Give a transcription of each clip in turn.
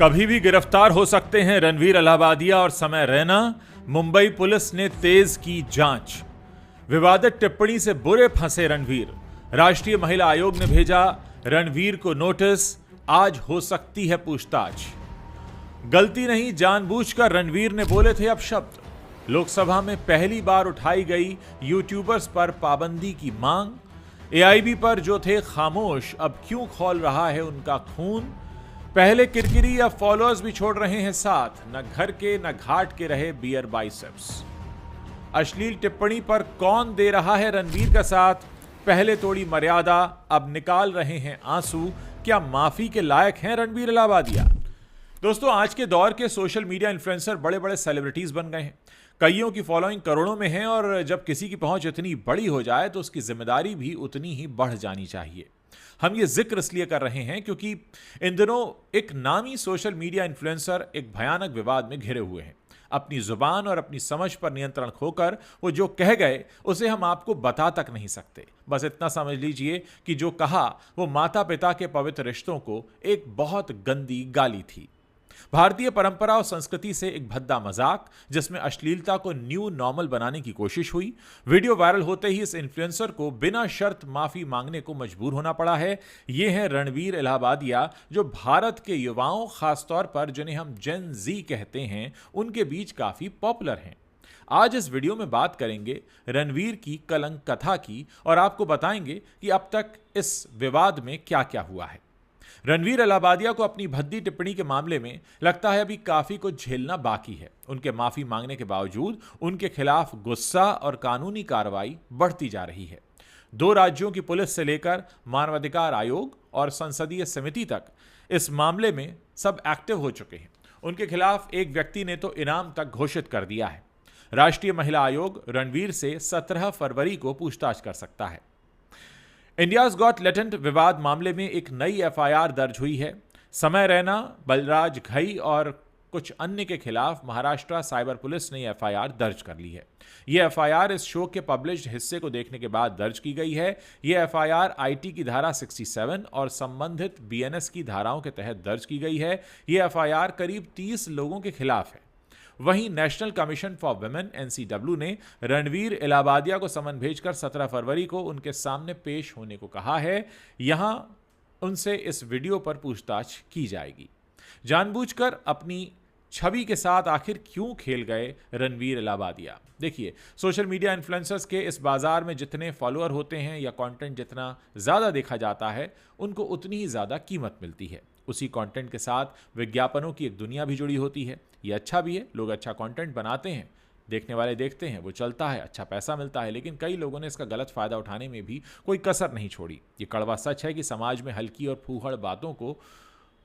कभी भी गिरफ्तार हो सकते हैं रणवीर इलाहाबादिया और समय रैना। मुंबई पुलिस ने तेज की जांच। विवादित टिप्पणी से बुरे फंसे रणवीर। राष्ट्रीय महिला आयोग ने भेजा रणवीर को नोटिस। आज हो सकती है पूछताछ। गलती नहीं, जानबूझकर रणवीर ने बोले थे अपशब्द। लोकसभा में पहली बार उठाई गई यूट्यूबर्स पर पाबंदी की मांग। एआईबी पर जो थे खामोश, अब क्यों खौल रहा है उनका खून। पहले किरकिरी, अब फॉलोअर्स भी छोड़ रहे हैं साथ। न घर के न घाट के रहे बियर बाइसेप्स। अश्लील टिप्पणी पर कौन दे रहा है रणवीर का साथ। पहले तोड़ी मर्यादा, अब निकाल रहे हैं आंसू। क्या माफी के लायक हैं रणवीर इलाहाबादिया। दोस्तों, आज के दौर के सोशल मीडिया इन्फ्लुएंसर बड़े बड़े सेलिब्रिटीज बन गए हैं। कईयों की फॉलोइंग करोड़ों में है और जब किसी की पहुंच इतनी बड़ी हो जाए तो उसकी जिम्मेदारी भी उतनी ही बढ़ जानी चाहिए। हम ये जिक्र इसलिए कर रहे हैं क्योंकि इन दिनों एक नामी सोशल मीडिया इन्फ्लुएंसर एक भयानक विवाद में घिरे हुए हैं। अपनी जुबान और अपनी समझ पर नियंत्रण खोकर वो जो कह गए उसे हम आपको बता तक नहीं सकते। बस इतना समझ लीजिए कि जो कहा वो माता पिता के पवित्र रिश्तों को एक बहुत गंदी गाली थी। भारतीय परंपरा और संस्कृति से एक भद्दा मजाक जिसमें अश्लीलता को न्यू नॉर्मल बनाने की कोशिश हुई। वीडियो वायरल होते ही इस इन्फ्लुएंसर को बिना शर्त माफी मांगने को मजबूर होना पड़ा है। ये हैं रणवीर इलाहाबादिया, जो भारत के युवाओं, खासतौर पर जिन्हें हम जेन जी कहते हैं, उनके बीच काफी पॉपुलर हैं। आज इस वीडियो में बात करेंगे रणवीर की कलंक कथा की और आपको बताएंगे कि अब तक इस विवाद में क्या क्या हुआ है। रणवीर इलाहाबादिया को अपनी भद्दी टिप्पणी के मामले में लगता है अभी काफी कुछ झेलना बाकी है। उनके माफी मांगने के बावजूद उनके खिलाफ गुस्सा और कानूनी कार्रवाई बढ़ती जा रही है। 2 राज्यों की पुलिस से लेकर मानवाधिकार आयोग और संसदीय समिति तक इस मामले में सब एक्टिव हो चुके हैं। उनके खिलाफ एक व्यक्ति ने तो इनाम तक घोषित कर दिया है। राष्ट्रीय महिला आयोग रणवीर से 17 फरवरी को पूछताछ कर सकता है। इंडियाज गॉट टैलेंट विवाद मामले में एक नई एफआईआर दर्ज हुई है। समय रैना, बलराज घई और कुछ अन्य के खिलाफ महाराष्ट्र साइबर पुलिस ने एफआईआर दर्ज कर ली है। यह एफआईआर इस शो के पब्लिश्ड हिस्से को देखने के बाद दर्ज की गई है। यह एफआईआर आईटी की धारा 67 और संबंधित बीएनएस की धाराओं के तहत दर्ज की गई है। यह एफआईआर करीब 30 लोगों के खिलाफ है। वहीं national commission for women NCW ने रणवीर इलाहाबादिया को समन भेजकर 17 फरवरी को उनके सामने पेश होने को कहा है। यहां उनसे इस वीडियो पर पूछताछ की जाएगी। जानबूझकर अपनी छवि के साथ आखिर क्यों खेल गए रणवीर इलाहाबादिया। देखिए, सोशल मीडिया इन्फ्लुएंसर्स के इस बाजार में जितने फॉलोअर होते हैं या कंटेंट जितना ज़्यादा देखा जाता है, उनको उतनी ही ज़्यादा कीमत मिलती है। उसी कंटेंट के साथ विज्ञापनों की एक दुनिया भी जुड़ी होती है। ये अच्छा भी है, लोग अच्छा कंटेंट बनाते हैं, देखने वाले देखते हैं, वो चलता है, अच्छा पैसा मिलता है। लेकिन कई लोगों ने इसका गलत फायदा उठाने में भी कोई कसर नहीं छोड़ी। ये कड़वा सच है कि समाज में हल्की और फूहड़ बातों को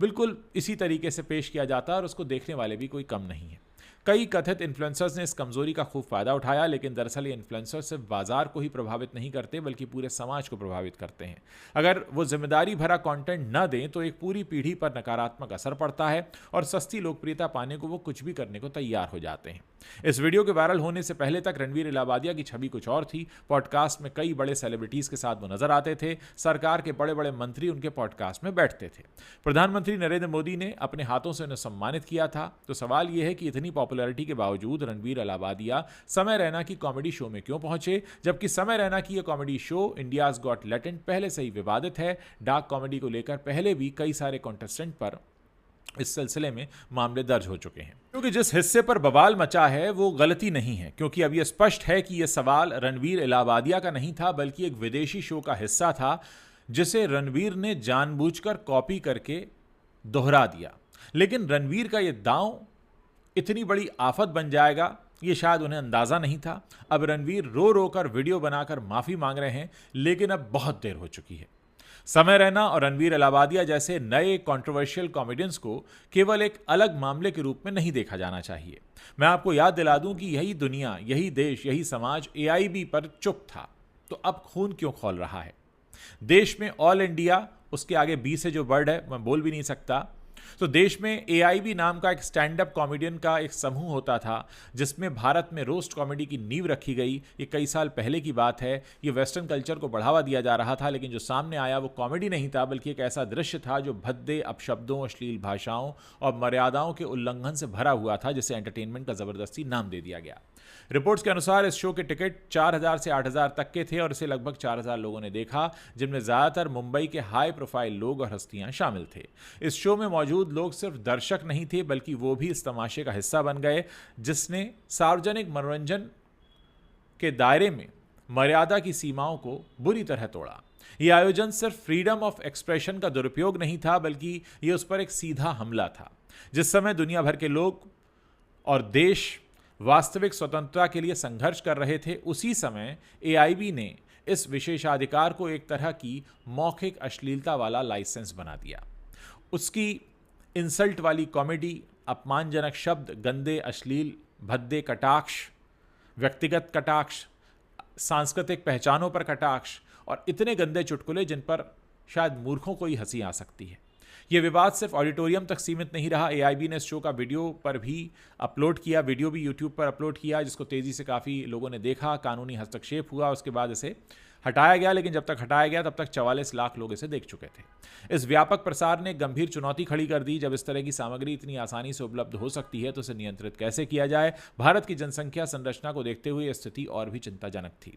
बिल्कुल इसी तरीके से पेश किया जाता है और उसको देखने वाले भी कोई कम नहीं है। कई कथित इन्फ्लुएंसर्स ने इस कमजोरी का खूब फायदा उठाया, लेकिन दरअसल ये इन्फ्लुएंसर्स सिर्फ बाजार को ही प्रभावित नहीं करते बल्कि पूरे समाज को प्रभावित करते हैं। अगर वो जिम्मेदारी भरा कंटेंट न दें तो एक पूरी पीढ़ी पर नकारात्मक असर पड़ता है और सस्ती लोकप्रियता पाने को वो कुछ भी करने को तैयार हो जाते हैं। इस वीडियो के वायरल होने से पहले तक रणवीर इलाहाबादिया की छवि कुछ और थी। पॉडकास्ट में कई बड़े सेलिब्रिटीज के साथ वो नजर आते थे। सरकार के बड़े बड़े मंत्री उनके पॉडकास्ट में बैठते थे। प्रधानमंत्री नरेंद्र मोदी ने अपने हाथों से उन्हें सम्मानित किया था। तो सवाल यह है कि इतनी पॉपुलैरिटी के बावजूद रणवीर इलाहाबादिया समय रैना की कॉमेडी शो में क्यों पहुंचे, जबकि समय रैना की यह comedy show India's got talent पहले से ही विवादित है। डार्क कॉमेडी को लेकर पहले भी कई सारे कॉन्टेस्टेंट पर इस सिलसिले में मामले दर्ज हो चुके हैं। क्योंकि जिस हिस्से पर बवाल मचा है वो गलती नहीं है, क्योंकि अब यह स्पष्ट है कि यह सवाल रणवीर इलाहाबादिया का नहीं था बल्कि एक विदेशी शो का हिस्सा था जिसे रणवीर ने जानबूझकर कॉपी करके दोहरा दिया। लेकिन रणवीर का यह दांव इतनी बड़ी आफत बन जाएगा ये शायद उन्हें अंदाजा नहीं था। अब रणवीर रो रो कर वीडियो बनाकर माफी मांग रहे हैं, लेकिन अब बहुत देर हो चुकी है। समय रैना और रणवीर इलाहाबादिया जैसे नए कंट्रोवर्शियल कॉमेडियंस को केवल एक अलग मामले के रूप में नहीं देखा जाना चाहिए। मैं आपको याद दिला दूं कि यही दुनिया, यही देश, यही समाज एआईबी पर चुप था, तो अब खून क्यों खौल रहा है। देश में ऑल इंडिया, उसके आगे बी से जो वर्ड है मैं बोल भी नहीं सकता, तो देश में AIB नाम का एक स्टैंड अप कॉमेडियन का एक समूह होता था जिसमें भारत में रोस्ट कॉमेडी की नींव रखी गई। ये कई साल पहले की बात है। ये वेस्टर्न कल्चर को बढ़ावा दिया जा रहा था, लेकिन जो सामने आया वो कॉमेडी नहीं था बल्कि एक ऐसा दृश्य था जो भद्दे अपशब्दों, अश्लील भाषाओं और मर्यादाओं के उल्लंघन से भरा हुआ था, जिसे एंटरटेनमेंट का जबरदस्ती नाम दे दिया गया। रिपोर्ट्स के अनुसार इस शो के टिकट 4000 से 8000 तक के थे और इसे लगभग 4000 लोगों ने देखा, जिनमें ज्यादातर मुंबई के हाई प्रोफाइल लोग और हस्तियां शामिल थे। इस शो में मौजूद लोग सिर्फ दर्शक नहीं थे बल्कि वो भी इस तमाशे का हिस्सा बन गए जिसने सार्वजनिक मनोरंजन के दायरे में मर्यादा की सीमाओं को बुरी तरह तोड़ा। यह आयोजन सिर्फ फ्रीडम ऑफ एक्सप्रेशन का दुरुपयोग नहीं था बल्कि यह उस पर एक सीधा हमला था। जिस समय दुनिया भर के लोग और देश वास्तविक स्वतंत्रता के लिए संघर्ष कर रहे थे, उसी समय AIB ने इस विशेषाधिकार को एक तरह की मौखिक अश्लीलता वाला लाइसेंस बना दिया। उसकी इंसल्ट वाली कॉमेडी, अपमानजनक शब्द, गंदे, अश्लील, भद्दे कटाक्ष, व्यक्तिगत कटाक्ष, सांस्कृतिक पहचानों पर कटाक्ष और इतने गंदे चुटकुले जिन पर शायद मूर्खों को ही हंसी आ सकती है। यह विवाद सिर्फ ऑडिटोरियम तक सीमित नहीं रहा। AIB ने इस शो का वीडियो पर भी अपलोड किया, वीडियो भी YouTube पर अपलोड किया, जिसको तेज़ी से काफ़ी लोगों ने देखा। कानूनी हस्तक्षेप हुआ, उसके बाद इसे हटाया गया, लेकिन जब तक हटाया गया तब तक 44 लाख लोग इसे देख चुके थे। इस व्यापक प्रसार ने गंभीर चुनौती खड़ी कर दी। जब इस तरह की सामग्री इतनी आसानी से उपलब्ध हो सकती है तो इसे नियंत्रित कैसे किया जाए? भारत की जनसंख्या संरचना को देखते हुए यह स्थिति और भी चिंताजनक थी।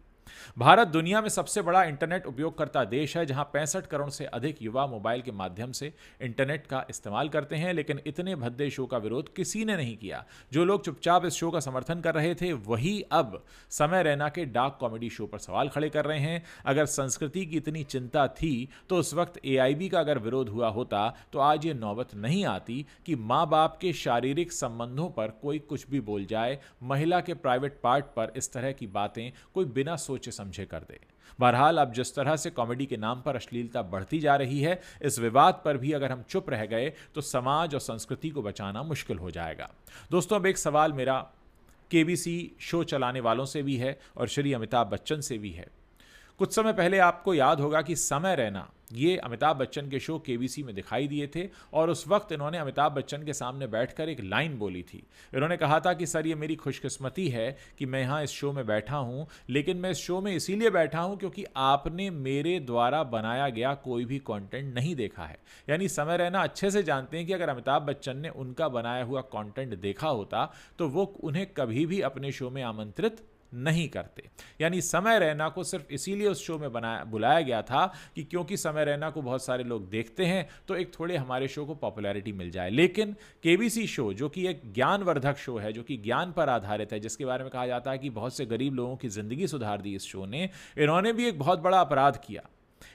भारत दुनिया में सबसे बड़ा इंटरनेट उपयोगकर्ता देश है, जहां 65 करोड़ से अधिक युवा मोबाइल के माध्यम से इंटरनेट का इस्तेमाल करते हैं, लेकिन इतने भद्दे शो का विरोध किसी ने नहीं किया। जो लोग चुपचाप इस शो का समर्थन कर रहे थे वही अब समय रैना के डार्क कॉमेडी शो पर सवाल खड़े कर रहे हैं। अगर संस्कृति की इतनी चिंता थी तो उस वक्त AIB का अगर विरोध हुआ होता तो आज ये नौबत नहीं आती कि माँ बाप के शारीरिक संबंधों पर कोई कुछ भी बोल जाए, महिला के प्राइवेट पार्ट पर इस तरह की बातें कोई बिना सोचे समझे कर दे। बहरहाल, अब जिस तरह से कॉमेडी के नाम पर अश्लीलता बढ़ती जा रही है, इस विवाद पर भी अगर हम चुप रह गए तो समाज और संस्कृति को बचाना मुश्किल हो जाएगा। दोस्तों, अब एक सवाल मेरा KBC शो चलाने वालों से भी है और श्री अमिताभ बच्चन से भी है। कुछ समय पहले आपको याद होगा कि समय रैना ये अमिताभ बच्चन के शो KBC में दिखाई दिए थे और उस वक्त इन्होंने अमिताभ बच्चन के सामने बैठकर एक लाइन बोली थी। इन्होंने कहा था कि सर, ये मेरी खुशकिस्मती है कि मैं यहाँ इस शो में बैठा हूँ, लेकिन मैं इस शो में इसीलिए बैठा हूँ क्योंकि आपने मेरे द्वारा बनाया गया कोई भी कंटेंट नहीं देखा है। यानी समय रैना अच्छे से जानते हैं कि अगर अमिताभ बच्चन ने उनका बनाया हुआ कंटेंट देखा होता तो वो उन्हें कभी भी अपने शो में आमंत्रित नहीं करते। यानी समय रैना को सिर्फ इसीलिए उस शो में बुलाया गया था कि क्योंकि समय रैना को बहुत सारे लोग देखते हैं तो एक थोड़े हमारे शो को पॉपुलैरिटी मिल जाए। लेकिन KBC शो, जो कि एक ज्ञानवर्धक शो है, जो कि ज्ञान पर आधारित है, जिसके बारे में कहा जाता है कि बहुत से गरीब लोगों की जिंदगी सुधार दी इस शो ने, इन्होंने भी एक बहुत बड़ा अपराध किया।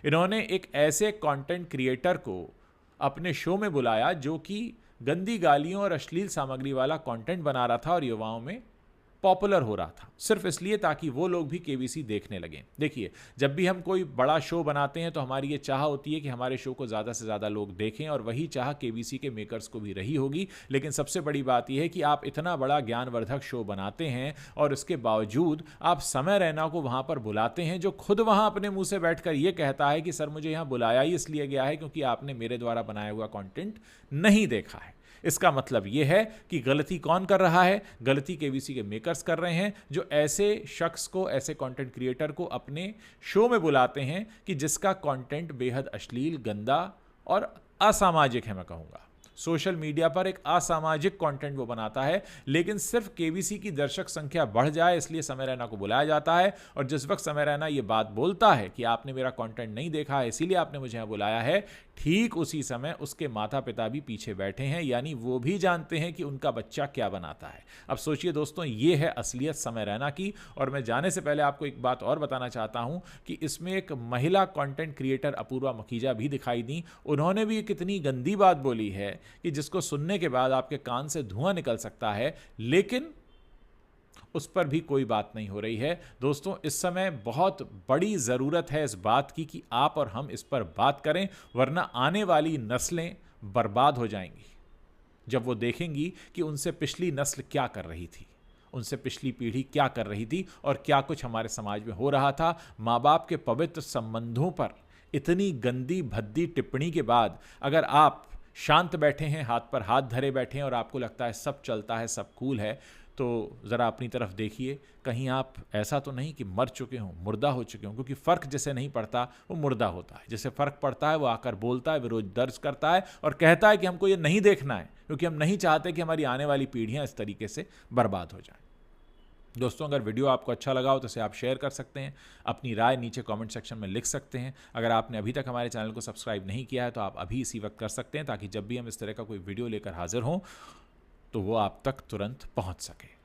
इन्होंने एक ऐसे कंटेंट क्रिएटर को अपने शो में बुलाया जो कि गंदी गालियों और अश्लील सामग्री वाला कंटेंट बना रहा था और युवाओं में पॉपुलर हो रहा था, सिर्फ इसलिए ताकि वो लोग भी KBC देखने लगें। देखिए, जब भी हम कोई बड़ा शो बनाते हैं तो हमारी ये चाह होती है कि हमारे शो को ज़्यादा से ज़्यादा लोग देखें, और वही चाह KBC के मेकर्स को भी रही होगी। लेकिन सबसे बड़ी बात यह है कि आप इतना बड़ा ज्ञानवर्धक शो बनाते हैं और इसके बावजूद आप समय रैना को वहाँ पर बुलाते हैं, जो खुद वहाँ अपने मुँह से बैठकर ये कहता है कि सर, मुझे यहाँ बुलाया ही इसलिए गया है क्योंकि आपने मेरे द्वारा बनाया हुआ कॉन्टेंट नहीं देखा है। इसका मतलब यह है कि गलती कौन कर रहा है? गलती KBC के मेकर्स कर रहे हैं, जो ऐसे शख्स को, ऐसे कंटेंट क्रिएटर को अपने शो में बुलाते हैं कि जिसका कंटेंट बेहद अश्लील, गंदा और असामाजिक है। मैं कहूँगा सोशल मीडिया पर एक असामाजिक कंटेंट वो बनाता है, लेकिन सिर्फ KBC की दर्शक संख्या बढ़ जाए इसलिए समय रैना को बुलाया जाता है। और जिस वक्त समय रैना ये बात बोलता है कि आपने मेरा कंटेंट नहीं देखा है इसीलिए आपने मुझे यहाँ बुलाया है, ठीक उसी समय उसके माता पिता भी पीछे बैठे हैं, यानी वो भी जानते हैं कि उनका बच्चा क्या बनाता है। अब सोचिए दोस्तों, ये है असलियत समय रैना की। और मैं जाने से पहले आपको एक बात और बताना चाहता हूं कि इसमें एक महिला कंटेंट क्रिएटर अपूर्वा मखीजा भी दिखाई दी। उन्होंने भी कितनी गंदी बात बोली है कि जिसको सुनने के बाद आपके कान से धुआं निकल सकता है, लेकिन उस पर भी कोई बात नहीं हो रही है। दोस्तों, इस समय बहुत बड़ी ज़रूरत है इस बात की कि आप और हम इस पर बात करें, वरना आने वाली नस्लें बर्बाद हो जाएंगी जब वो देखेंगी कि उनसे पिछली नस्ल क्या कर रही थी, उनसे पिछली पीढ़ी क्या कर रही थी और क्या कुछ हमारे समाज में हो रहा था। माँ बाप के पवित्र संबंधों पर इतनी गंदी भद्दी टिप्पणी के बाद अगर आप शांत बैठे हैं, हाथ पर हाथ धरे बैठे हैं और आपको लगता है सब चलता है, सब कूल है, तो ज़रा अपनी तरफ देखिए, कहीं आप ऐसा तो नहीं कि मर चुके हों, मुर्दा हो चुके हों, क्योंकि फ़र्क जैसे नहीं पड़ता वो मुर्दा होता है, जैसे फ़र्क पड़ता है वो आकर बोलता है, विरोध दर्ज करता है और कहता है कि हमको ये नहीं देखना है, क्योंकि हम नहीं चाहते कि हमारी आने वाली पीढ़ियाँ इस तरीके से बर्बाद हो जाएं। दोस्तों, अगर वीडियो आपको अच्छा लगा हो तो इसे आप शेयर कर सकते हैं, अपनी राय नीचे कमेंट सेक्शन में लिख सकते हैं। अगर आपने अभी तक हमारे चैनल को सब्सक्राइब नहीं किया है तो आप अभी इसी वक्त कर सकते हैं, ताकि जब भी हम इस तरह का कोई वीडियो लेकर हाजिर हों तो वो आप तक तुरंत पहुंच सके।